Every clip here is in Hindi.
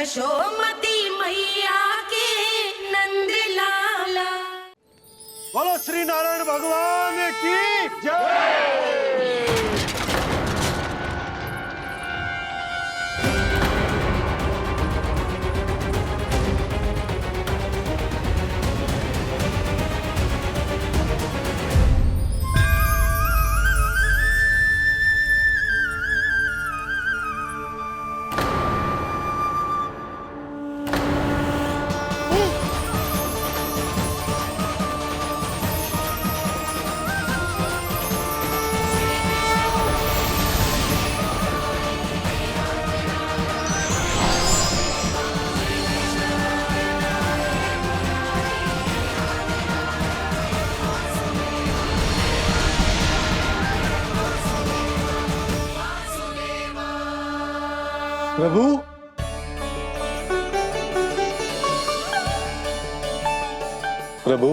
यशोमती मैया के नंद लाला। बोलो श्री नारायण भगवान की जय। प्रभु, प्रभु,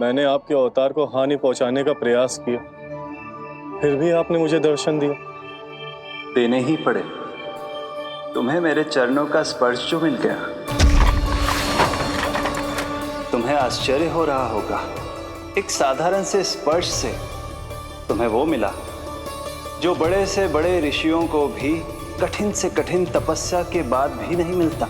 मैंने आपके अवतार को हानि पहुंचाने का प्रयास किया, फिर भी आपने मुझे दर्शन दिया। देने ही पड़े। तुम्हें मेरे चरणों का स्पर्श जो मिल गया। तुम्हें आश्चर्य हो रहा होगा, एक साधारण से स्पर्श से तुम्हें वो मिला जो बड़े से बड़े ऋषियों को भी कठिन से कठिन तपस्या के बाद भी नहीं मिलता।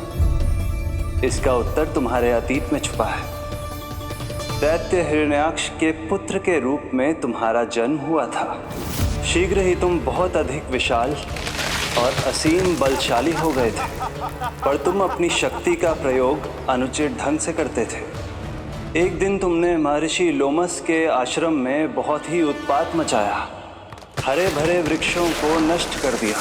इसका उत्तर तुम्हारे अतीत में छुपा है। दैत्य हिरण्याक्ष के पुत्र के रूप में तुम्हारा जन्म हुआ था। शीघ्र ही तुम बहुत अधिक विशाल और असीम बलशाली हो गए थे, पर तुम अपनी शक्ति का प्रयोग अनुचित ढंग से करते थे। एक दिन तुमने महर्षि लोमस के आश्रम में बहुत ही उत्पात मचाया, हरे भरे वृक्षों को नष्ट कर दिया।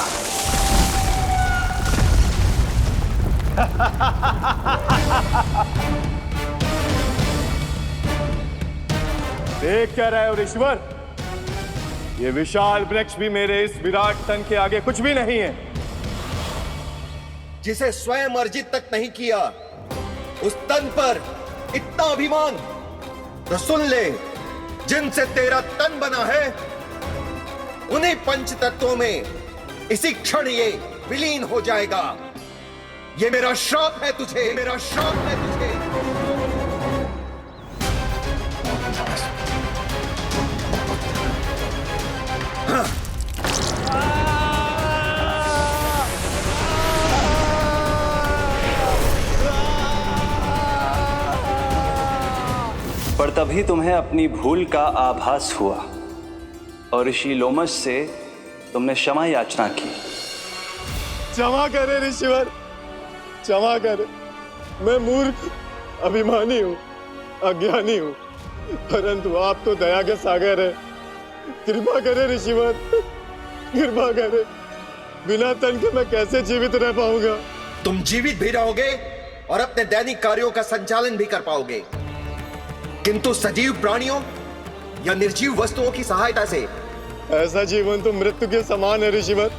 देख क्या रहे हो ऋषिवर? ये विशाल वृक्ष भी मेरे इस विराट तन के आगे कुछ भी नहीं है। जिसे स्वयं अर्जित तक नहीं किया, उस तन पर इतना अभिमान। तो सुन ले, जिनसे तेरा तन बना है, उन्हीं पंच तत्वों में इसी क्षण ये विलीन हो जाएगा। ये मेरा श्राप है तुझे, मेरा श्राप है तुझे। पर तभी तुम्हें अपनी भूल का आभास हुआ और ऋषि लोमस से तुमने क्षमा याचना की। क्षमा करे ऋषिवर, क्षमा करे। मैं मूर्ख, अभिमानी हूँ, अज्ञानी हूँ, परंतु आप तो दया के सागर है। कृपा करे ऋषिवर, कृपा करे। बिना तन के मैं कैसे जीवित रह पाऊंगा? तुम जीवित भी रहोगे और अपने दैनिक कार्यों का संचालन भी कर पाओगे, किंतु सजीव प्राणियों या निर्जीव वस्तुओं की सहायता से ऐसा जीवन तो मृत्यु के समान है ऋषिवर।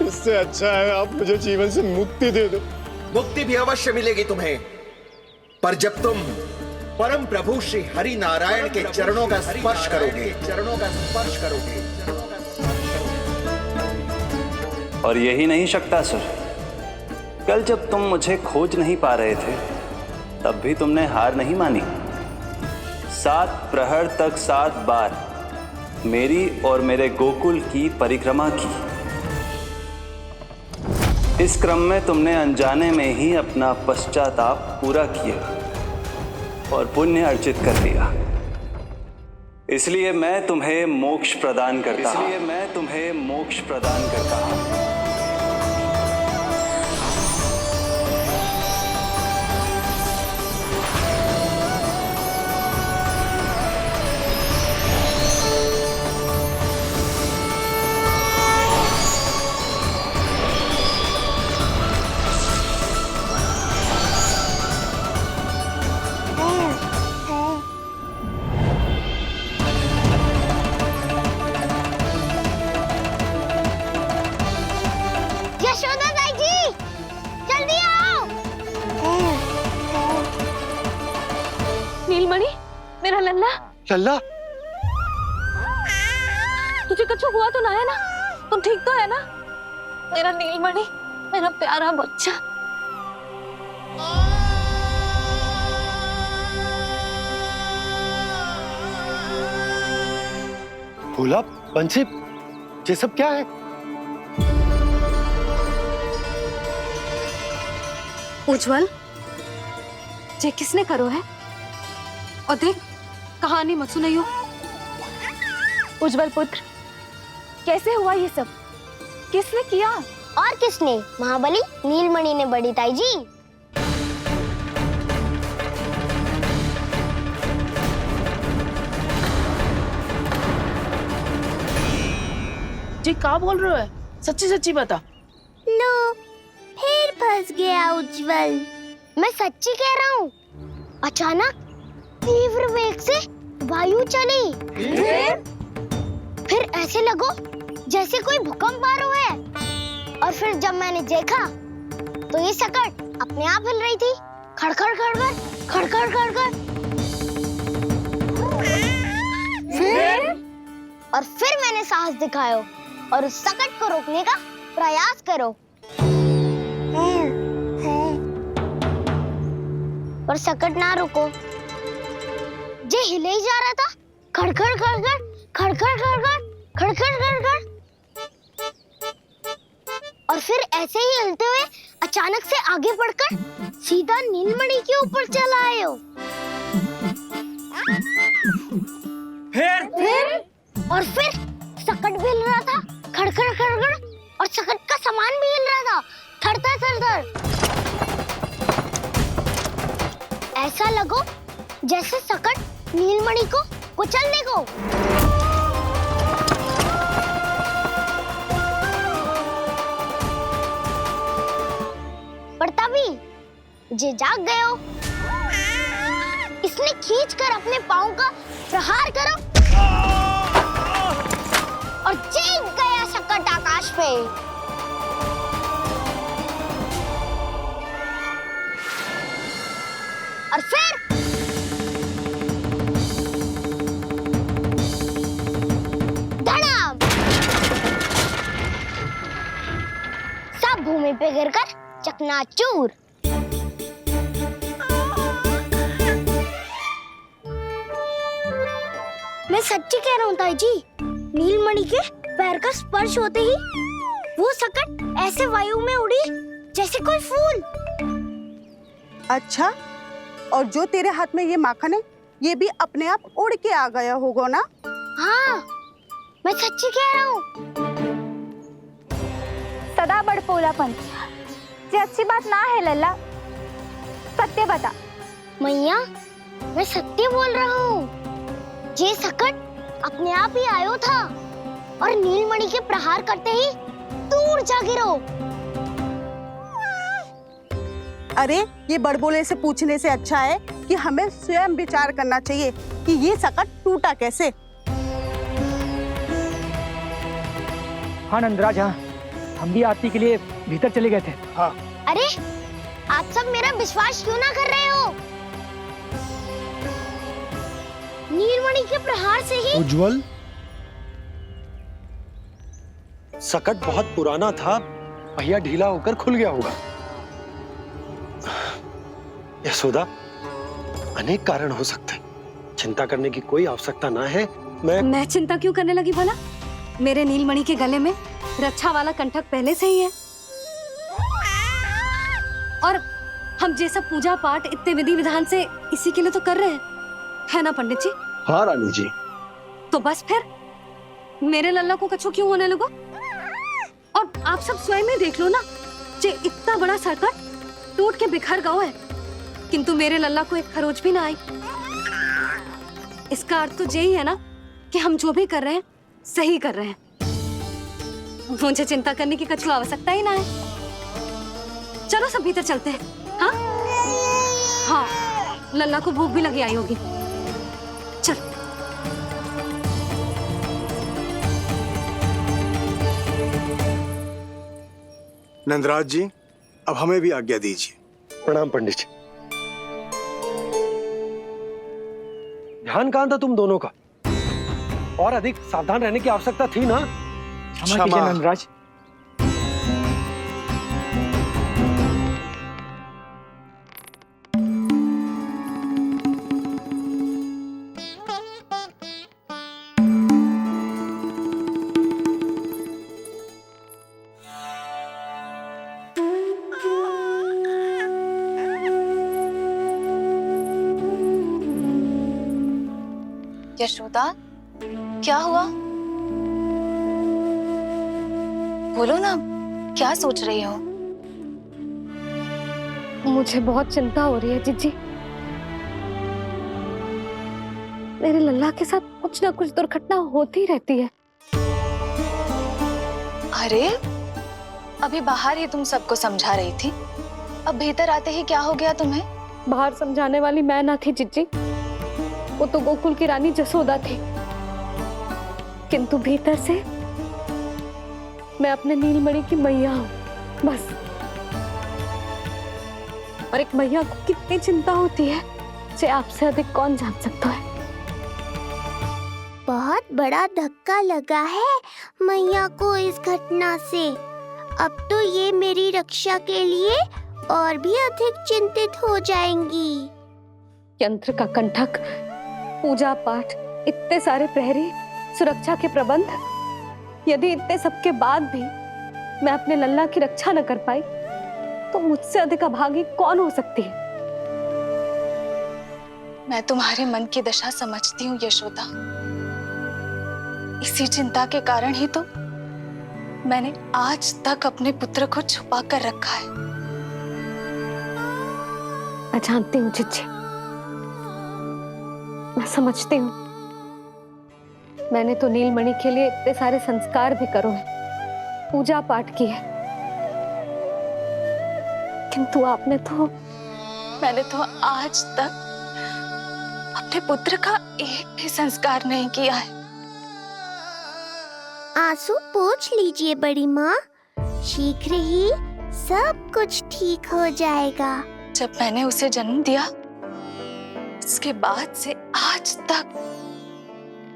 इससे अच्छा है आप मुझे जीवन से मुक्ति दे दो। मुक्ति भी अवश्य मिलेगी तुम्हें, पर जब तुम परम प्रभु श्री हरि नारायण के चरणों का स्पर्श करोगे, चरणों का स्पर्श करोगे। और यही नहीं शक्तासुर, कल जब तुम मुझे खोज नहीं पा रहे थे, तब भी तुमने हार नहीं मानी। 7 प्रहर तक 7 बार मेरी और मेरे गोकुल की परिक्रमा की। इस क्रम में तुमने अनजाने में ही अपना पश्चाताप पूरा किया और पुण्य अर्जित कर लिया। इसलिए मैं तुम्हें मोक्ष प्रदान करता हूं। इसलिए मैं तुम्हें मोक्ष प्रदान करता हूं। नीलमणि, मेरा लल्ला। लल्ला, तुझे कुछ हुआ तो ना है ना? तुम ठीक तो है ना? मेरा नीलमणि, मेरा प्यारा बच्चा। भोला, बंसी, ये सब क्या है? उज्जवल, ये किसने करो है? और देख, कहानी मत सुनाइयो। उज्जवल पुत्र, कैसे हुआ ये सब? किसने किया? और किसने? महाबली नीलमणि ने, बड़ी ताई जी। जी क्या बोल रहे हो? सच्ची सच्ची बता। लो, फिर फंस गया उज्जवल। मैं सच्ची कह रहा हूँ। अचानक तीव्र वेग से वायु चली। फिर ऐसे लगो जैसे कोई भूकंप आ रहा है। और फिर जब मैंने देखा तो ये सकट अपने आप हिल रही थी, खड़खड़ खड़खड़ खड़खड़ खड़खड़। फिर मैंने साहस दिखाया और उस सकट को रोकने का प्रयास करो। पर सकट ना रुको, जे हिले ही जा रहा था, खड़खड़ खड़खड़ खड़खड़ खड़खड़ खड़खड़ खड़खड़। और फिर ऐसे ही हिलते हुए अचानक से आगे बढ़कर सीधा नीलमणि के ऊपर चला आए हो। फिर सकट भी हिल रहा था, खड़खड़ खड़खड़, और सकट का सामान भी हिल रहा था, थरथर थरथर। ऐसा लगो जैसे सकट नीलमणि को कुचलने को। पर तभी जे जाग गए हो। इसने खींचकर अपने पांव का प्रहार करो और जीत गया सकट आकाश पे। और फिर धड़ाम, सब भूमि पे गिरकर चकनाचूर। मैं सच्ची कह रहा हूँ ताई जी, नीलमणि के पैर का स्पर्श होते ही वो सकट ऐसे वायु में उड़ी जैसे कोई फूल। अच्छा, और जो तेरे हाथ में ये माखन है, ये भी अपने आप उड़ के आ गया होगा ना? हाँ, मैं सच्ची कह रहा हूँ। सदा बड़पोलापन, ये अच्छी बात ना है लल्ला। सत्य बता। मैया, मैं सत्य बोल रहा हूँ। ये सकट अपने आप ही आयो था और नीलमणि के प्रहार करते ही दूर जा गिरो। अरे, ये बड़बोले से पूछने से अच्छा है कि हमें स्वयं विचार करना चाहिए कि ये सकट टूटा कैसे। हाँ नंदराज, हाँ, हम भी आरती के लिए भीतर चले गए थे। हाँ। अरे, आप सब मेरा विश्वास क्यों ना कर रहे हो? नीलमणि के प्रहार से ही उज्जवल, सकट बहुत पुराना था, पहिया ढीला होकर खुल गया होगा। यशोदा, अनेक कारण हो सकते हैं, चिंता करने की कोई आवश्यकता ना है। मैं चिंता क्यों करने लगी भला? मेरे नीलमणि के गले में रक्षा वाला कंठक पहले से ही है। और हम जैसा पूजा पाठ इतने विधि विधान से इसी के लिए तो कर रहे हैं, है ना पंडित जी? हाँ रानी जी। तो बस फिर मेरे लल्ला को कछु क्यों होने लगा? और आप सब स्वयं ही देख लो ना, जे इतना बड़ा सकट टूट के बिखर गया है, किंतु मेरे लल्ला को एक खरोच भी ना आई। इसका अर्थ तो यही है ना कि हम जो भी कर रहे हैं सही कर रहे हैं। मुझे चिंता करने की कछु आवश्यकता ही ना है। चलो सब भीतर चलते हैं। हाँ हाँ, लल्ला को भूख भी लगी आई होगी। चल। नंदराज जी, अब हमें भी आज्ञा दीजिए। प्रणाम पंडित जी। ध्यान कहाँ था तुम दोनों का? और अधिक सावधान रहने की आवश्यकता थी ना? क्षमा कीजिए नंदराज। यशोदा, क्या हुआ? बोलो ना, क्या सोच रही हो? मुझे बहुत चिंता हो रही है जीजी। मेरे लल्ला के साथ कुछ ना कुछ दुर्घटना होती रहती है। अरे, अभी बाहर ही तुम सबको समझा रही थी, अब भीतर आते ही क्या हो गया तुम्हें? बाहर समझाने वाली मैं ना थी जीजी, वो तो गोकुल की रानी जसोदा थी, किंतु भीतर से मैं अपने नीलमणि की मैया हूँ, बस। और एक मैया को कितनी चिंता होती है, इसे आपसे अधिक कौन जान सकता है। बहुत बड़ा धक्का लगा है मैया को इस घटना से। अब तो ये मेरी रक्षा के लिए और भी अधिक चिंतित हो जाएंगी। यंत्र का कंठक, पूजा पाठ, इतने सारे प्रहरी, सुरक्षा के प्रबंध, यदि इतने सबके बाद भी मैं अपने लल्ला की रक्षा न कर पाई तो मुझसे अधिक अभागी कौन हो सकती है? मैं तुम्हारे मन की दशा समझती हूँ यशोदा। इसी चिंता के कारण ही तो मैंने आज तक अपने पुत्र को छुपा कर रखा है। मैं जानती हूँ जिज्जी, मैं समझती हूँ। मैंने तो नीलमणि के लिए इतने सारे संस्कार भी करो हैं, पूजा पाठ की है, किंतु मैंने तो आज तक अपने पुत्र का एक भी संस्कार नहीं किया है। आंसू पोंछ लीजिए बड़ी माँ, शीघ्र ही सब कुछ ठीक हो जाएगा। जब मैंने उसे जन्म दिया, उसके बाद से आज तक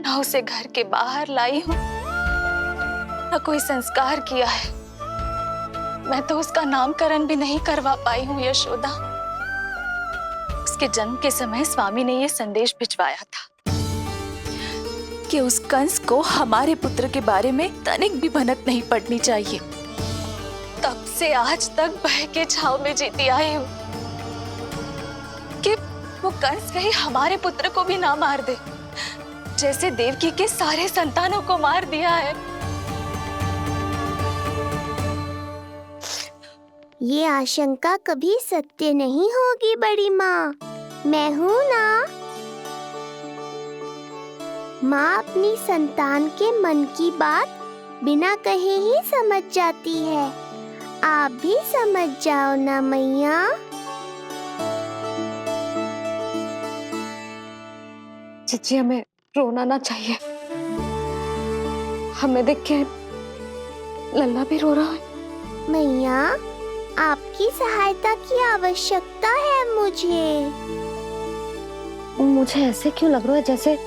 न उसे घर के बाहर लाई हूँ, न कोई संस्कार किया है। मैं तो उसका नामकरण भी नहीं करवा पाई हूँ यशोदा। उसके जन्म के समय स्वामी ने यह संदेश भिजवाया था कि उस कंस को हमारे पुत्र के बारे में तनिक भी भनक नहीं पड़नी चाहिए। तब से आज तक भय के छाव में जीती आई हूँ कि वो कंस कहीं हमारे पुत्र को भी ना मार दे, जैसे देवकी के सारे संतानों को मार दिया है। ये आशंका कभी सत्य नहीं होगी बड़ी माँ, मैं हूँ ना। माँ अपनी संतान के मन की बात बिना कहे ही समझ जाती है। आप भी समझ जाओ ना मैया। जीजी, हमें रोना ना चाहिए। हमें देख के लल्ला भी रो रहा है। मैया, आपकी सहायता की आवश्यकता है मुझे ऐसे क्यों लग रहा है जैसे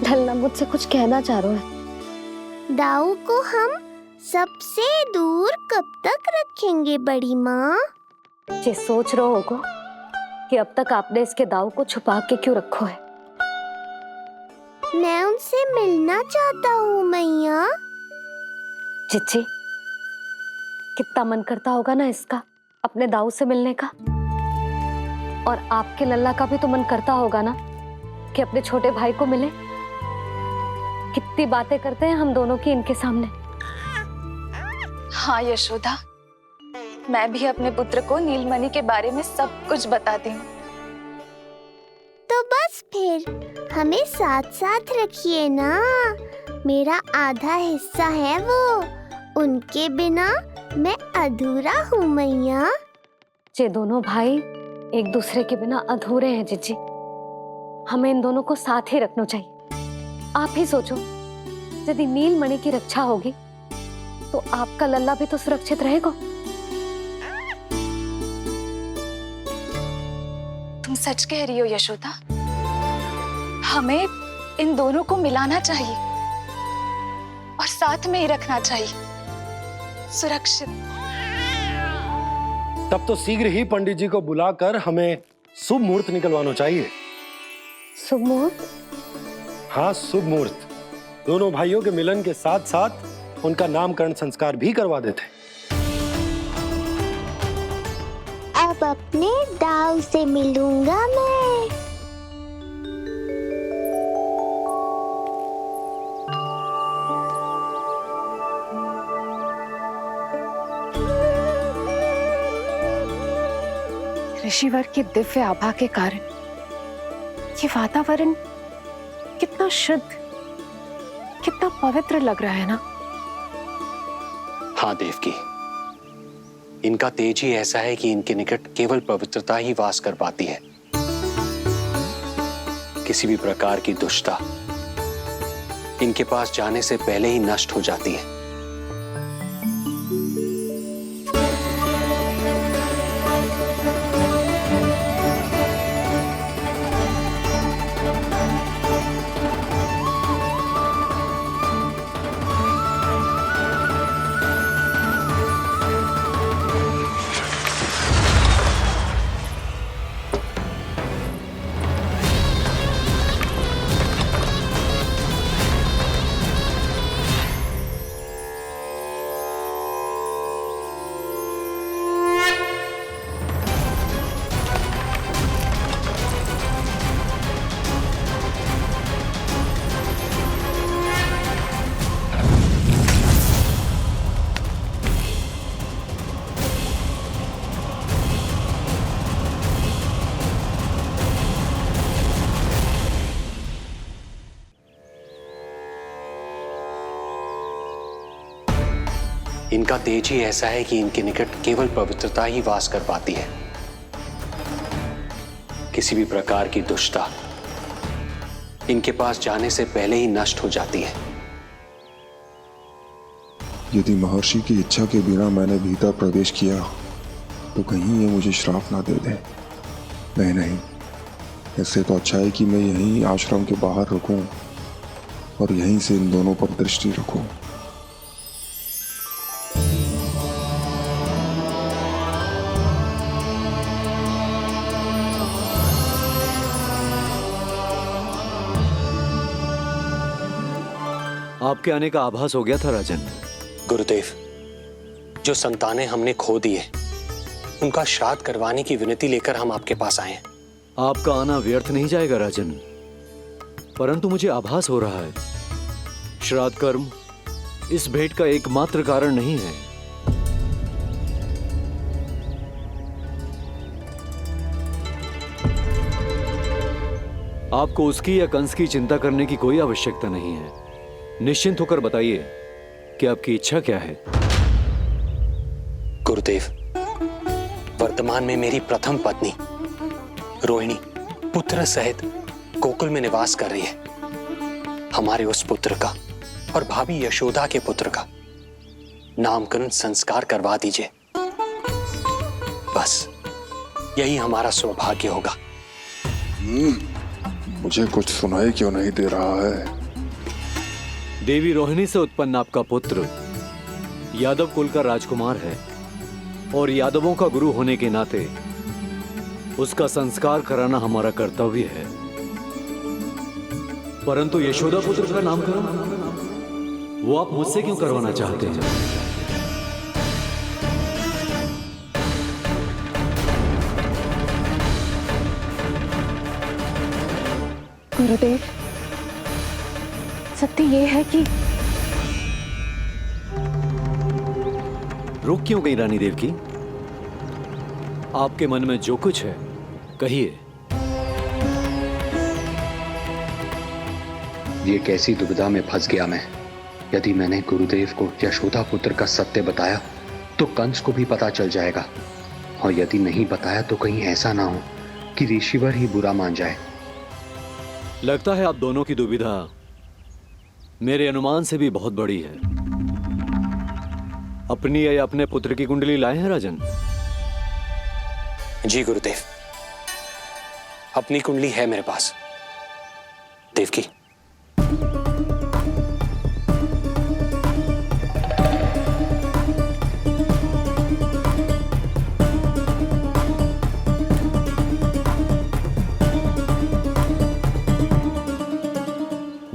लल्ला मुझसे कुछ कहना चाह रहा है। दाऊ को हम सबसे दूर कब तक रखेंगे बड़ी माँ? ये सोच रहा होगा कि अब तक आपने इसके दाऊ को छुपा के क्यों रखा है। मैं उनसे मिलना चाहता हूँ मैया। चिच्ची, कितना मन करता होगा ना इसका अपने दाऊ से मिलने का। और आपके लल्ला का भी तो मन करता होगा ना कि अपने छोटे भाई को मिले। कितनी बातें करते हैं हम दोनों की इनके सामने। हाँ यशोदा, मैं भी अपने पुत्र को नीलमणि के बारे में सब कुछ बताती हूँ। तो बस फिर हमें साथ साथ रखिए ना। मेरा आधा हिस्सा है वो, उनके बिना मैं अधूरा हूँ मैया। ये दोनों भाई एक दूसरे के बिना अधूरे हैं जीजी। हमें इन दोनों को साथ ही रखना चाहिए। आप ही सोचो, यदि नीलमणि की रक्षा होगी तो आपका लल्ला भी तो सुरक्षित रहेगा। तुम सच कह रही हो यशोदा। हमें इन दोनों को मिलाना चाहिए और साथ में ही रखना चाहिए, सुरक्षित। तब तो शीघ्र ही पंडित जी को बुलाकर हमें शुभ मुहूर्त निकलवाना चाहिए। शुभ मुहूर्त? हाँ, शुभ मुहूर्त। दोनों भाइयों के मिलन के साथ साथ उनका नामकरण संस्कार भी करवा देते। अब अपने दाऊ से मिलूंगा मैं। ऋषिवर के दिव्य आभा के कारण ये वातावरण कितना शुद्ध, कितना पवित्र लग रहा है ना। हाँ देवकी, इनका तेज ही ऐसा है कि इनके निकट केवल पवित्रता ही वास कर पाती है। किसी भी प्रकार की दुष्टता इनके पास जाने से पहले ही नष्ट हो जाती है। इनका तेज ही ऐसा है कि इनके निकट केवल पवित्रता ही वास कर पाती है। किसी भी प्रकार की दुष्टता इनके पास जाने से पहले ही नष्ट हो जाती है। यदि महर्षि की इच्छा के बिना मैंने भीतर प्रवेश किया तो कहीं ये मुझे श्राप ना दे दे। नहीं, इससे तो अच्छा है कि मैं यहीं आश्रम के बाहर रुकूं और यहीं से इन दोनों पर दृष्टि रखूं। आपके आने का आभास हो गया था राजन। गुरुदेव, जो संतानें हमने खो दी है उनका श्राद्ध करवाने की विनती लेकर हम आपके पास आए हैं। आपका आना व्यर्थ नहीं जाएगा राजन, परंतु मुझे आभास हो रहा है श्राद्ध कर्म इस भेंट का एकमात्र कारण नहीं है। आपको उसकी या कंस की चिंता करने की कोई आवश्यकता नहीं है। निश्चिंत होकर बताइए कि आपकी इच्छा क्या है। गुरुदेव, वर्तमान में मेरी प्रथम पत्नी रोहिणी पुत्र सहित गोकुल में निवास कर रही है। हमारे उस पुत्र का और भाभी यशोदा के पुत्र का नामकरण संस्कार करवा दीजिए। बस यही हमारा सौभाग्य होगा। मुझे कुछ सुनाई क्यों नहीं दे रहा है? देवी रोहिणी से उत्पन्न आपका पुत्र यादव कुल का राजकुमार है और यादवों का गुरु होने के नाते उसका संस्कार कराना हमारा कर्तव्य है। परंतु यशोदा पुत्र का नामकरण वो आप मुझसे क्यों करवाना चाहते हैं? गुरुदेव, सत्य ये है कि रुक क्यों गई रानी देवकी? आपके मन में जो कुछ है कहिए। ये कैसी दुविधा में फंस गया मैं। यदि मैंने गुरुदेव को यशोदा पुत्र का सत्य बताया तो कंस को भी पता चल जाएगा, और यदि नहीं बताया तो कहीं ऐसा ना हो कि ऋषिवर ही बुरा मान जाए। लगता है आप दोनों की दुविधा मेरे अनुमान से भी बहुत बड़ी है। अपनी या अपने पुत्र की कुंडली लाए हैं राजन? जी गुरुदेव, अपनी कुंडली है मेरे पास। देवकी,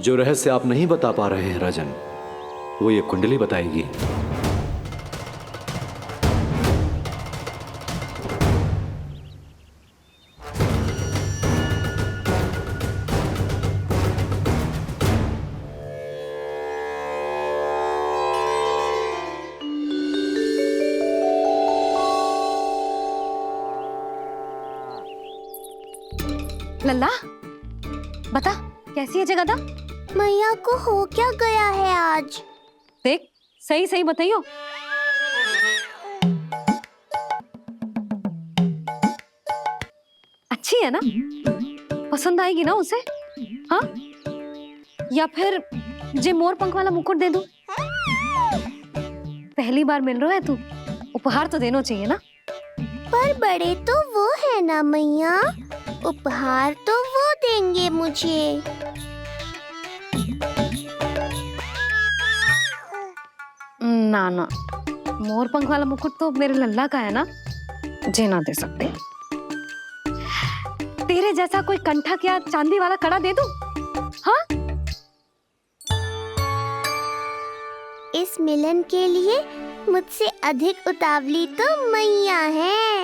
जो रहस्य आप नहीं बता पा रहे हैं राजन, वो ये कुंडली बताएगी। लल्ला बता कैसी है जगदा? मैया को हो क्या गया है आज? देख सही सही बताइयो। अच्छी है ना? पसंद आएगी ना उसे? हाँ? या फिर जे मोर पंख वाला मुकुट दे दूं? पहली बार मिल रहा है तू, उपहार तो देना चाहिए ना। पर बड़े तो वो है ना मैया, उपहार तो वो देंगे मुझे। ना ना, मोर पंख वाला मुकुट तो मेरे लल्ला का है ना, जे ना दे सकते। तेरे जैसा कोई कंठा क्या चांदी वाला कड़ा दे दूं? हाँ? इस मिलन के लिए मुझसे अधिक उतावली तो मैया है।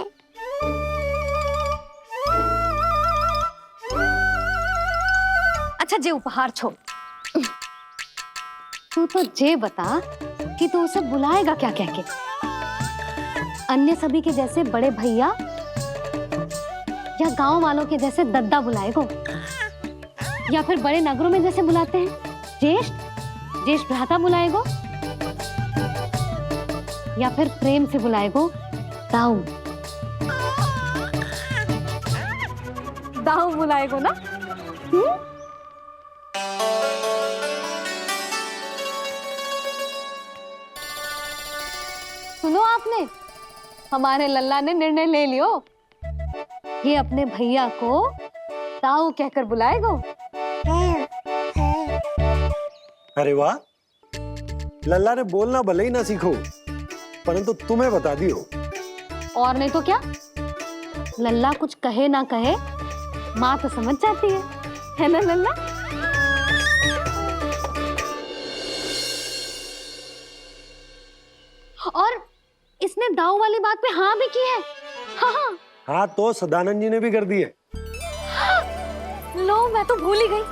अच्छा जे उपहार छोड़, तू तो जे बता कि तू उसे बुलाएगा क्या कह के? अन्य सभी के जैसे बड़े भैया या गांव वालों के जैसे दद्दा बुलाएगो, या फिर बड़े नगरों में जैसे बुलाते हैं ज्येष्ठ ज्येष्ठ भ्राता बुलाएगो, या फिर प्रेम से बुलाएगो दाऊ दाऊ बुलाएगो ना? सुनो आपने, हमारे लल्ला ने निर्णय ले लियो, ये अपने भैया को दाऊ कहकर बुलाएगो। अरे वाह, लल्ला ने बोलना भले ही ना सीखो, परंतु तुम्हें बता दियो। और नहीं तो क्या, लल्ला कुछ कहे ना कहे माँ तो समझ जाती है ना लल्ला? और इसने दाऊ वाली बात पे हाँ भी की है। हाँ हाँ हाँ तो सदानंद जी ने भी कर दी है। लो मैं तो भूल ही गई,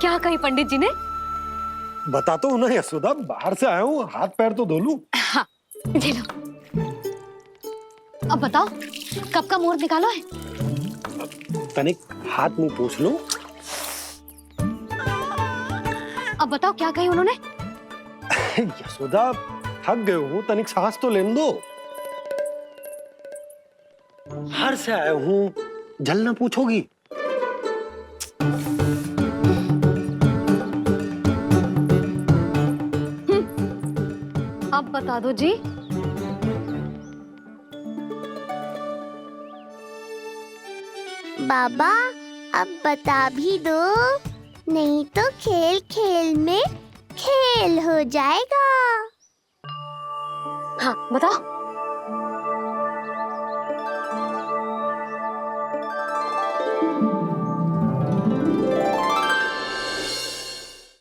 क्या कही पंडित जी ने? बता तो ना यशोदा, बाहर से आया हूँ, हाथ पैर तो धो लूं। हाँ जी लो। अब बताओ कब का मुहूर्त निकालो है? तनिक हाथ मुंह पूछ लो। अब बताओ क्या कही उन्होंने? यशोदा थक गए हूँ, तनिक सांस तो लेने दो। बाहर से आया हूँ, जलना पूछोगी? अब बता दो जी। बाबा अब बता भी दो, नहीं तो खेल खेल में खेल हो जाएगा। हाँ बताओ।